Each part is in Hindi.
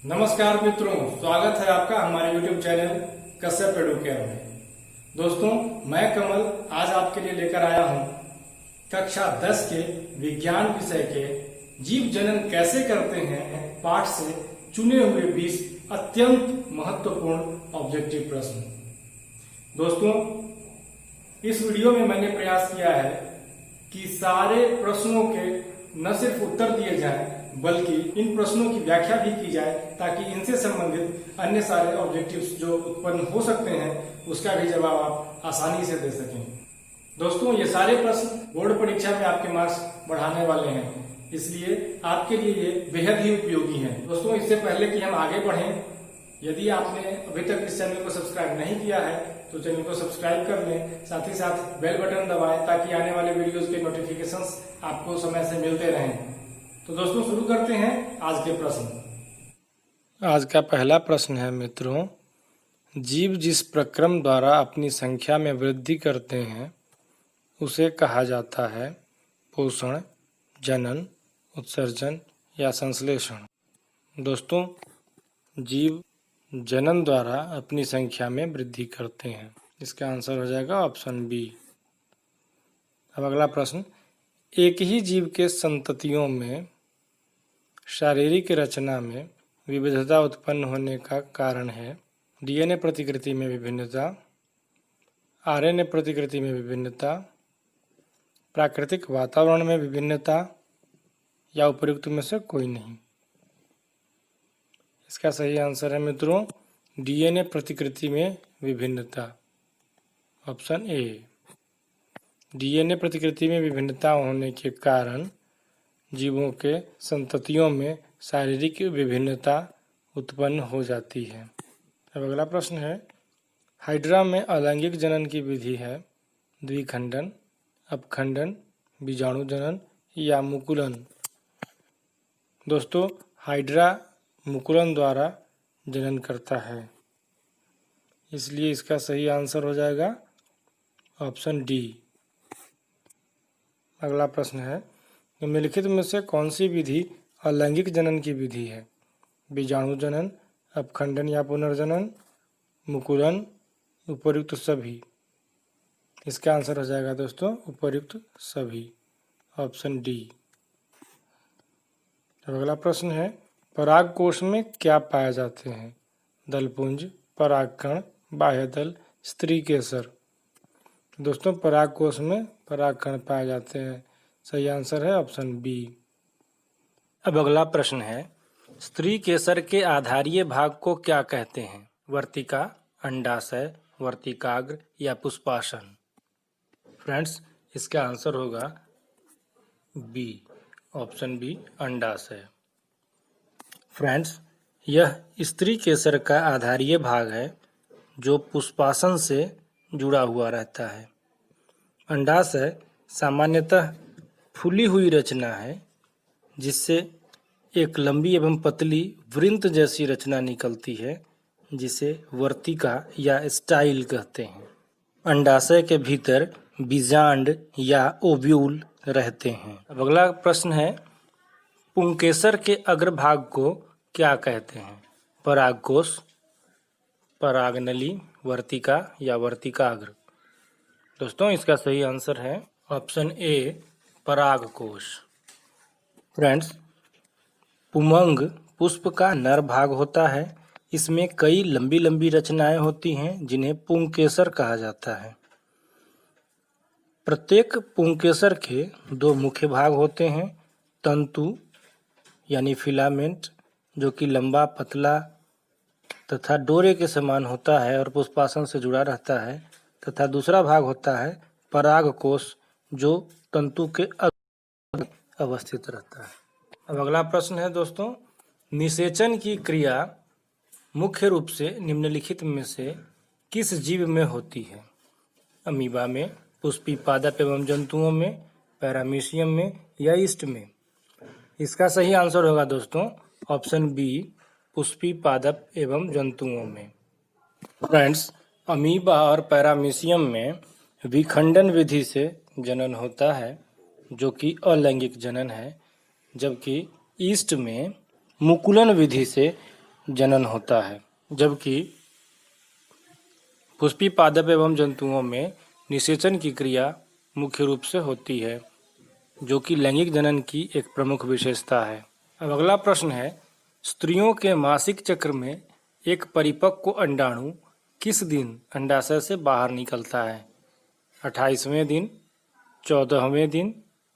नमस्कार मित्रों, स्वागत है आपका हमारे YouTube चैनल कश्यप एडुकेयर में। दोस्तों, मैं कमल आज आपके लिए लेकर आया हूं कक्षा 10 के विज्ञान विषय के जीव जनन कैसे करते हैं पाठ से चुने हुए 20 अत्यंत महत्वपूर्ण ऑब्जेक्टिव प्रश्न। दोस्तों, इस वीडियो में मैंने प्रयास किया है कि सारे प्रश्नों के न सिर्फ उत्तर दिए जाएं बल्कि इन प्रश्नों की व्याख्या भी की जाए ताकि इनसे संबंधित अन्य सारे ऑब्जेक्टिव्स जो उत्पन्न हो सकते हैं उसका भी जवाब आप आसानी से दे सकें। दोस्तों, ये सारे प्रश्न बोर्ड परीक्षा में आपके मार्क्स बढ़ाने वाले हैं, इसलिए आपके लिए ये बेहद ही उपयोगी हैं। दोस्तों, इससे पहले कि हम आगे बढ़ें, यदि आपने अभी तक इस चैनल को सब्सक्राइब नहीं किया है तो चैनल को सब्सक्राइब कर लें, साथ ही साथ बेल बटन दबाएं ताकि आने वाले वीडियोस के नोटिफिकेशंस आपको समय से मिलते रहें। तो दोस्तों, शुरू करते हैं आज के प्रश्न। आज का पहला प्रश्न है मित्रों, जीव जिस प्रक्रम द्वारा अपनी संख्या में वृद्धि करते हैं उसे कहा जाता है पोषण, जनन, उत्सर्जन या संश्लेषण। दोस्तों, जीव जनन द्वारा अपनी संख्या में वृद्धि करते हैं, इसका आंसर हो जाएगा ऑप्शन बी। अब अगला प्रश्न, एक ही जीव के संततियों में शारीरिक रचना में विविधता उत्पन्न होने का कारण है डीएनए प्रतिकृति में विभिन्नता, आरएनए प्रतिकृति में विभिन्नता, प्राकृतिक वातावरण में विभिन्नता या उपयुक्त में से कोई नहीं। इसका सही आंसर है मित्रों डीएनए प्रतिकृति में विभिन्नता, ऑप्शन ए। डीएनए प्रतिकृति में विभिन्नता होने के कारण जीवों के संततियों में शारीरिक विभिन्नता उत्पन्न हो जाती है। अब अगला प्रश्न है, हाइड्रा में अलैंगिक जनन की विधि है द्विखंडन, अपखंडन, बीजाणु जनन या मुकुलन। दोस्तों, हाइड्रा मुकुलन द्वारा जनन करता है, इसलिए इसका सही आंसर हो जाएगा ऑप्शन डी। अगला प्रश्न है, निम्नलिखित में से कौन सी विधि अलैंगिक जनन की विधि है? बीजाणु जनन, अपखंडन या पुनर्जनन, मुकुलन, उपर्युक्त सभी। इसका आंसर हो जाएगा दोस्तों उपर्युक्त सभी, ऑप्शन डी। अगला प्रश्न है, परागकोश में क्या पाए जाते हैं? दलपुंज, परागकण, बाह्यदल, स्त्री केसर। दोस्तों, परागकोश में परागकण पाए जाते हैं, सही आंसर है ऑप्शन बी। अब अगला प्रश्न है, स्त्री केसर के आधारीय भाग को क्या कहते हैं? वर्तिका, अंडाशय, वर्तिकाग्र या पुष्पासन। फ्रेंड्स, इसका आंसर होगा बी, ऑप्शन बी, अंडाशय। फ्रेंड्स, यह स्त्री केसर का आधारीय भाग है जो पुष्पासन से जुड़ा हुआ रहता है। अंडाशय सामान्यतः फूली हुई रचना है जिससे एक लंबी एवं पतली वृंत जैसी रचना निकलती है जिसे वर्तिका या स्टाइल कहते हैं। अंडाशय के भीतर बीजांड या ओव्यूल रहते हैं। अब अगला प्रश्न है, पुंकेसर के अग्रभाग को क्या कहते हैं? परागकोश, परागनली, वर्तिका या वर्तिकाग्र। दोस्तों, इसका सही आंसर है ऑप्शन ए, परागकोश। फ्रेंड्स, पुमंग पुष्प का नर भाग होता है। इसमें कई लंबी लंबी रचनाएं होती हैं जिन्हें पुंकेसर कहा जाता है। प्रत्येक पुंकेसर के दो मुख्य भाग होते हैं, तंतु यानी फिलामेंट जो कि लंबा, पतला तथा डोरे के समान होता है और पुष्पासन से जुड़ा रहता है, तथा दूसरा भाग होता है परागकोश जो तंतु के अवस्थित रहता है। अब अगला प्रश्न है दोस्तों, निषेचन की क्रिया मुख्य रूप से निम्नलिखित में से किस जीव में होती है? अमीबा में, पुष्पी पादप एवं जंतुओं में, पैरामीशियम में या ईस्ट में। इसका सही आंसर होगा दोस्तों ऑप्शन बी, पुष्पी पादप एवं जंतुओं में। फ्रेंड्स, अमीबा और पैरामीशियम में विखंडन विधि से जनन होता है जो कि अलैंगिक जनन है, जबकि ईस्ट में मुकुलन विधि से जनन होता है, जबकि पुष्पी पादप एवं जंतुओं में निषेचन की क्रिया मुख्य रूप से होती है, जो कि लैंगिक जनन की एक प्रमुख विशेषता है। अब अगला प्रश्न है, स्त्रियों के मासिक चक्र में एक परिपक्व अंडाणु किस दिन अंडाशय से बाहर निकलता है? 28वें दिन, 14वें दिन,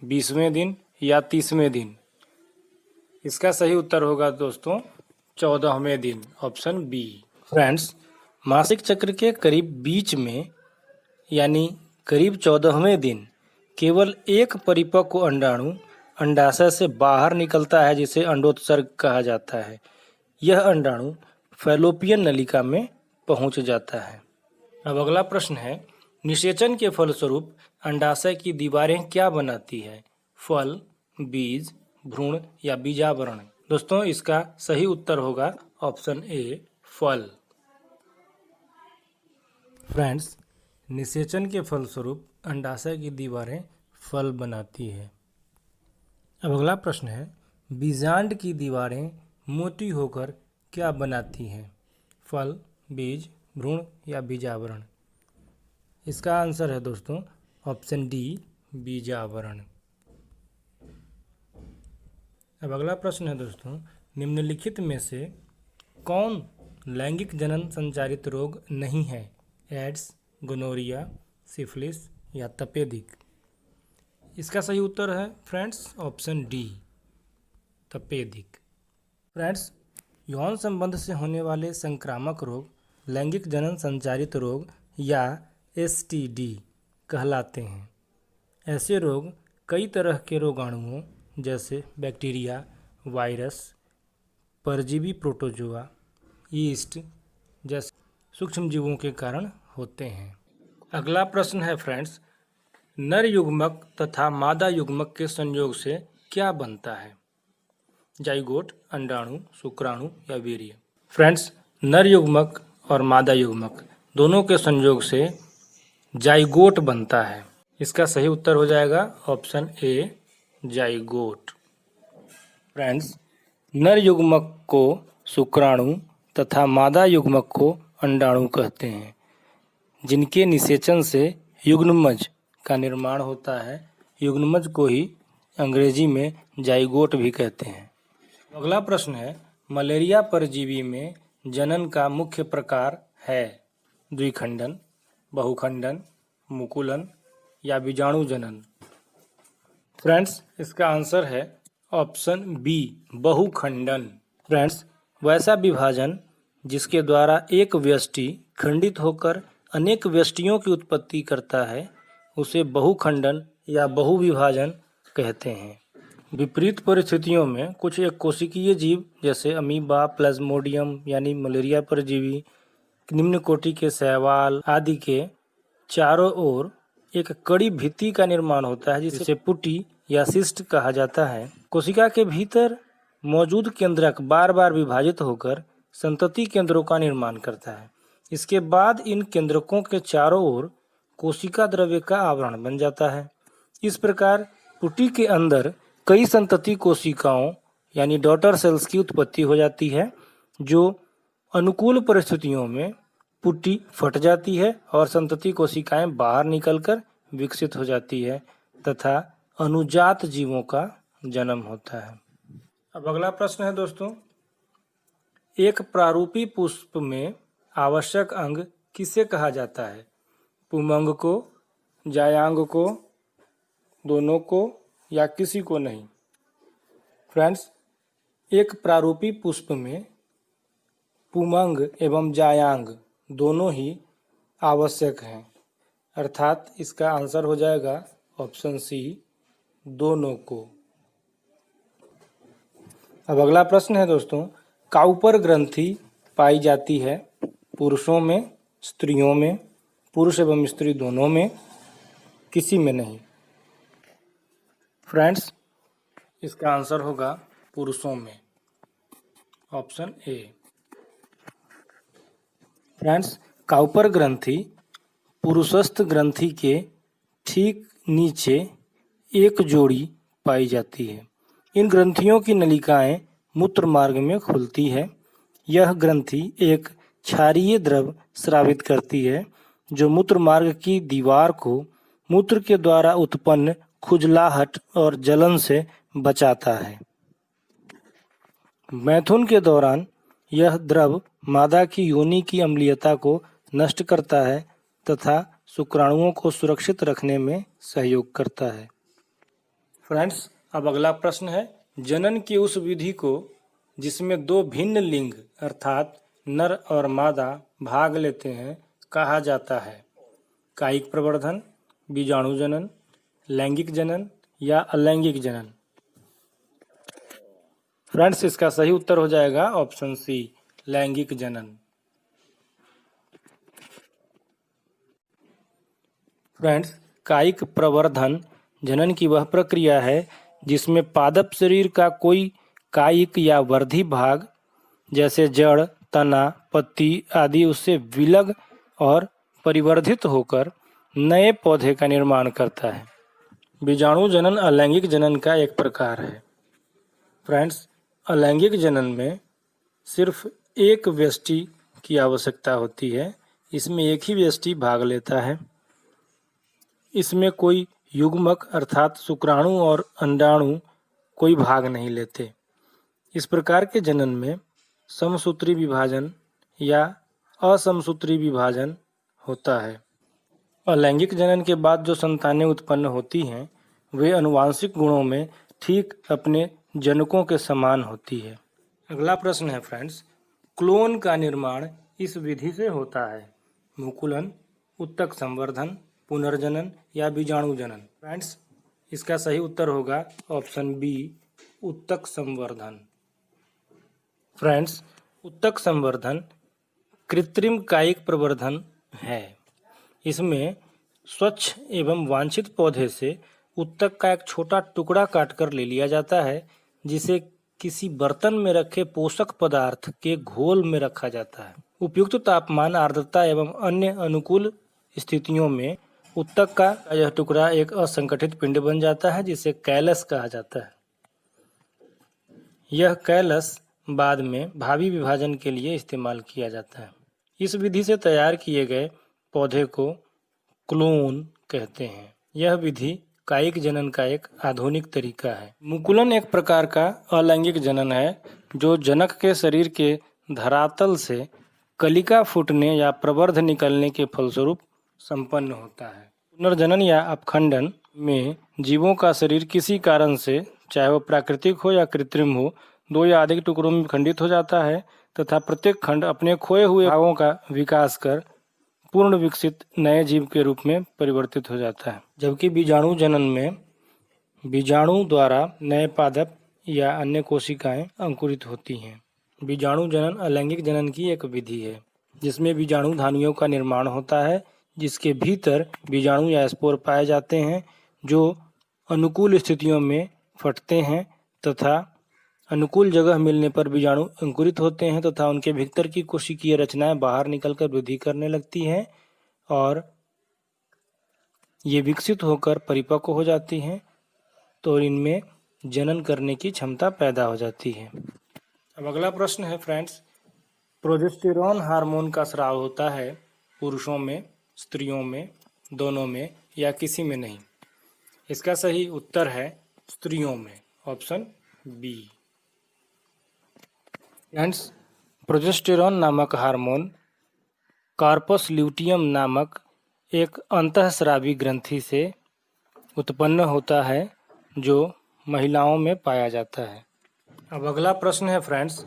20वें दिन या 30वें दिन? इसका सही उत्तर होगा दोस्तों 14वें दिन, ऑप्शन बी। फ्रेंड्स, मासिक चक्र के करीब बीच में यानी करीब 14वें दिन केवल एक परिपक्व अंडाणु अंडाशय से बाहर निकलता है, जिसे अंडोत्सर्ग कहा जाता है। यह अंडाणु फैलोपियन नलिका में पहुंच जाता है। अब अगला प्रश्न है, निषेचन के फलस्वरूप अंडाशय की दीवारें क्या बनाती है? फल, बीज, भ्रूण या बीजावरण? दोस्तों, इसका सही उत्तर होगा ऑप्शन ए, फल। फ्रेंड्स, निषेचन के फलस्वरूप अंडाशय की दीवारें फल बनाती है। अब अगला प्रश्न है, बीजांड की दीवारें मोटी होकर क्या बनाती हैं? फल, बीज, भ्रूण या बीजावरण? इसका आंसर है दोस्तों ऑप्शन डी, बीजावरण। अब अगला प्रश्न है दोस्तों, निम्नलिखित में से कौन लैंगिक जनन संचारित रोग नहीं है? एड्स, गोनोरिया, सिफिलिस या तपेदिक? इसका सही उत्तर है फ्रेंड्स ऑप्शन डी, तपेदिक। फ्रेंड्स, यौन संबंध से होने वाले संक्रामक रोग लैंगिक जनन संचारित रोग या एसटीडी कहलाते हैं। ऐसे रोग कई तरह के रोगाणुओं जैसे बैक्टीरिया, वायरस, परजीवी प्रोटोजोआ, यीस्ट जैसे सूक्ष्मजीवों के कारण होते हैं। अगला प्रश्न है फ्रेंड्स, नर युग्मक तथा मादा युग्मक के संयोग से क्या बनता है? जाइगोट, अंडाणु, शुक्राणु या वीर्य? फ्रेंड्स, नर युग्मक और मादा युग्मक दोनों के संयोग से जाइगोट बनता है। इसका सही उत्तर हो जाएगा ऑप्शन ए, जाइगोट। फ्रेंड्स, नर युग्मक को शुक्राणु तथा मादा युग्मक को अंडाणु कहते हैं, जिनके निषेचन से युग्मज का निर्माण होता है। युग्मज को ही अंग्रेजी में जाइगोट भी कहते हैं। अगला प्रश्न है, मलेरिया परजीवी में जनन का मुख्य प्रकार है? द्विखंडन, बहुखंडन, मुकुलन या बीजाणु जनन? फ्रेंड्स, इसका आंसर है ऑप्शन बी, बहुखंडन। फ्रेंड्स, वैसा विभाजन जिसके द्वारा एक व्यष्टि खंडित होकर अनेक व्यष्टियों की उत्पत्ति करता है, उसे बहुखंडन या बहुविभाजन कहते हैं। विपरीत परिस्थितियों में कुछ एक कोशिकीय जीव जैसे अमीबा, प्लाज्मोडियम यानी मलेरिया परजीवी, निम्न कोटि के शैवाल आदि के चारों ओर एक कड़ी भित्ति का निर्माण होता है, जिसे पुटी या सिस्ट कहा जाता है। कोशिका के भीतर मौजूद केंद्रक बार बार विभाजित होकर संतति केंद्रों का निर्माण करता है। इसके बाद इन केंद्रकों के चारों ओर कोशिका द्रव्य का आवरण बन जाता है। इस प्रकार पुटी के अंदर कई संतति कोशिकाओं यानी डॉटर सेल्स की उत्पत्ति हो जाती है, जो अनुकूल परिस्थितियों में पुटी फट जाती है और संतति कोशिकाएं बाहर निकलकर विकसित हो जाती है तथा अनुजात जीवों का जन्म होता है। अब अगला प्रश्न है दोस्तों, एक प्रारूपी पुष्प में आवश्यक अंग किसे कहा जाता है? पुमंग को, जायांग को, दोनों को या किसी को नहीं? फ्रेंड्स, एक प्रारूपी पुष्प में पुमंग एवं जायांग दोनों ही आवश्यक हैं, अर्थात इसका आंसर हो जाएगा ऑप्शन सी, दोनों को। अब अगला प्रश्न है दोस्तों, काउपर ग्रंथि पाई जाती है पुरुषों में, स्त्रियों में, पुरुष एवं स्त्री दोनों में, किसी में नहीं? फ्रेंड्स, इसका आंसर होगा पुरुषों में, ऑप्शन ए। फ्रेंड्स, काउपर ग्रंथि पुरुषस्थ ग्रंथि के ठीक नीचे एक जोड़ी पाई जाती है। इन ग्रंथियों की नलिकाएं मूत्र मार्ग में खुलती है। यह ग्रंथि एक क्षारीय द्रव स्रावित करती है जो मूत्र मार्ग की दीवार को मूत्र के द्वारा उत्पन्न खुजलाहट और जलन से बचाता है। मैथुन के दौरान यह द्रव मादा की योनि की अम्लीयता को नष्ट करता है तथा शुक्राणुओं को सुरक्षित रखने में सहयोग करता है। फ्रेंड्स, अब अगला प्रश्न है, जनन की उस विधि को जिसमें दो भिन्न लिंग अर्थात नर और मादा भाग लेते हैं कहा जाता है? कायिक प्रवर्धन, बीजाणु जनन, लैंगिक जनन या अलैंगिक जनन? फ्रेंड्स, इसका सही उत्तर हो जाएगा ऑप्शन सी, लैंगिक जनन। फ्रेंड्स, कायिक प्रवर्धन जनन की वह प्रक्रिया है जिसमें पादप शरीर का कोई कायिक या वर्धी भाग जैसे जड़, तना, पत्ती आदि उससे विलग और परिवर्धित होकर नए पौधे का निर्माण करता है। बीजाणु जनन अलैंगिक जनन का एक प्रकार है। फ्रेंड्स, अलैंगिक जनन में सिर्फ एक व्यष्टि की आवश्यकता होती है। इसमें एक ही व्यष्टि भाग लेता है। इसमें कोई युग्मक अर्थात शुक्राणु और अंडाणु कोई भाग नहीं लेते। इस प्रकार के जनन में समसूत्री विभाजन या असमसूत्री विभाजन होता है। अलैंगिक जनन के बाद जो संतानें उत्पन्न होती हैं वे अनुवांशिक गुणों में ठीक अपने जनकों के समान होती है। अगला प्रश्न है फ्रेंड्स, क्लोन का निर्माण इस विधि से होता है? मुकुलन, उत्तक संवर्धन, पुनर्जनन या बीजाणु जनन? फ्रेंड्स, इसका सही उत्तर होगा ऑप्शन बी, उत्तक संवर्धन। फ्रेंड्स, उत्तक संवर्धन कृत्रिम कायिक प्रवर्धन है। इसमें स्वच्छ एवं वांछित पौधे से उत्तक का एक छोटा टुकड़ा काटकर ले लिया जाता है जिसे किसी बर्तन में रखे पोषक पदार्थ के घोल में रखा जाता है। उपयुक्त तापमान, आर्द्रता एवं अन्य अनुकूल स्थितियों में उत्तक का यह टुकड़ा एक असंगठित पिंड बन जाता है जिसे कैलस कहा जाता है। यह कैलस बाद में भावी विभाजन के लिए इस्तेमाल किया जाता है। इस विधि से तैयार किए गए पौधे को क्लोन कहते हैं। यह विधि कायिक जनन का एक आधुनिक तरीका है। मुकुलन एक प्रकार का अलैंगिक जनन है जो जनक के शरीर के धरातल से कलिका फूटने या प्रवर्ध निकलने के फलस्वरूप संपन्न होता है। पुनर्जनन या अपखंडन में जीवों का शरीर किसी कारण से, चाहे वो प्राकृतिक हो या कृत्रिम हो, दो या अधिक टुकड़ों में खंडित हो जाता है तथा प्रत्येक खंड अपने खोए हुए भागों का विकास कर पूर्ण विकसित नए जीव के रूप में परिवर्तित हो जाता है। जबकि बीजाणु जनन में बीजाणु द्वारा नए पादप या अन्य कोशिकाएं अंकुरित होती हैं। बीजाणु जनन अलैंगिक जनन की एक विधि है जिसमें बीजाणु धानियों का निर्माण होता है जिसके भीतर बीजाणु या स्पोर पाए जाते हैं जो अनुकूल स्थितियों में फटते हैं तथा अनुकूल जगह मिलने पर बीजाणु अंकुरित होते हैं तथा उनके भीतर की कोशिकीय रचनाएं बाहर निकलकर वृद्धि करने लगती हैं और ये विकसित होकर परिपक्व हो जाती हैं तो इनमें जनन करने की क्षमता पैदा हो जाती है। अब अगला प्रश्न है फ्रेंड्स, प्रोजेस्टेरॉन हार्मोन का स्राव होता है पुरुषों में, स्त्रियों में, दोनों में या किसी में नहीं? इसका सही उत्तर है स्त्रियों में, ऑप्शन बी। फ्रेंड्स, प्रोजेस्टेरॉन नामक हार्मोन कार्पस ल्यूटियम नामक एक अंतःस्रावी ग्रंथि से उत्पन्न होता है जो महिलाओं में पाया जाता है। अब अगला प्रश्न है फ्रेंड्स,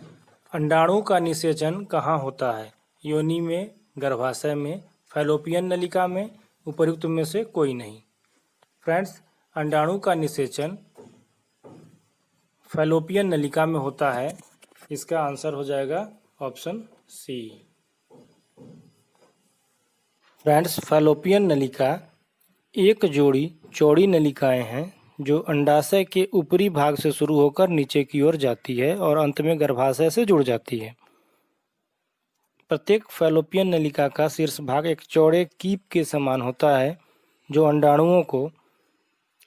अंडाणु का निषेचन कहाँ होता है? योनि में, गर्भाशय में, फैलोपियन नलिका में, उपर्युक्त में से कोई नहीं? फ्रेंड्स, अंडाणु का निषेचन फैलोपियन नलिका में होता है। इसका आंसर हो जाएगा ऑप्शन सी। फ्रेंड्स, फैलोपियन नलिका एक जोड़ी चौड़ी नलिकाएं हैं जो अंडाशय के ऊपरी भाग से शुरू होकर नीचे की ओर जाती है और अंत में गर्भाशय से जुड़ जाती है। प्रत्येक फैलोपियन नलिका का शीर्ष भाग एक चौड़े कीप के समान होता है जो अंडाणुओं को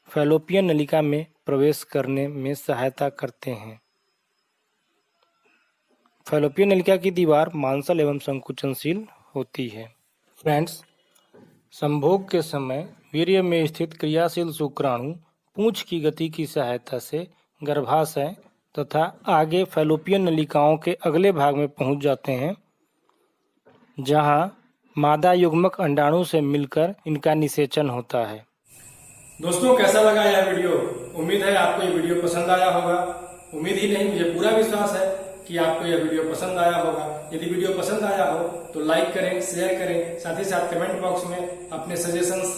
फैलोपियन नलिका में प्रवेश करने में सहायता करते हैं। फैलोपियन नलिका की दीवार मांसल एवं संकुचनशील होती है। फ्रेंड्स, संभोग के समय वीर्य में स्थित क्रियाशील शुक्राणु पूंछ की गति की सहायता से गर्भाशय तथा आगे फैलोपियन नलिकाओं के अगले भाग में पहुंच जाते हैं, जहां मादा युग्मक अंडाणु से मिलकर इनका निषेचन होता है। दोस्तों, कैसा लगा यह वीडियो? उम्मीद है आपको यह वीडियो पसंद आया होगा। उम्मीद ही नहीं, मुझे पूरा विश्वास है कि आपको यह वीडियो पसंद आया होगा। यदि वीडियो पसंद आया हो तो लाइक करें, शेयर करें, साथ ही साथ कमेंट बॉक्स में अपने सजेशंस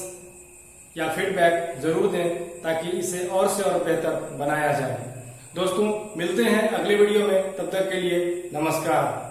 या फीडबैक जरूर दें ताकि इसे और से और बेहतर बनाया जाए। दोस्तों, मिलते हैं अगले वीडियो में, तब तक के लिए नमस्कार।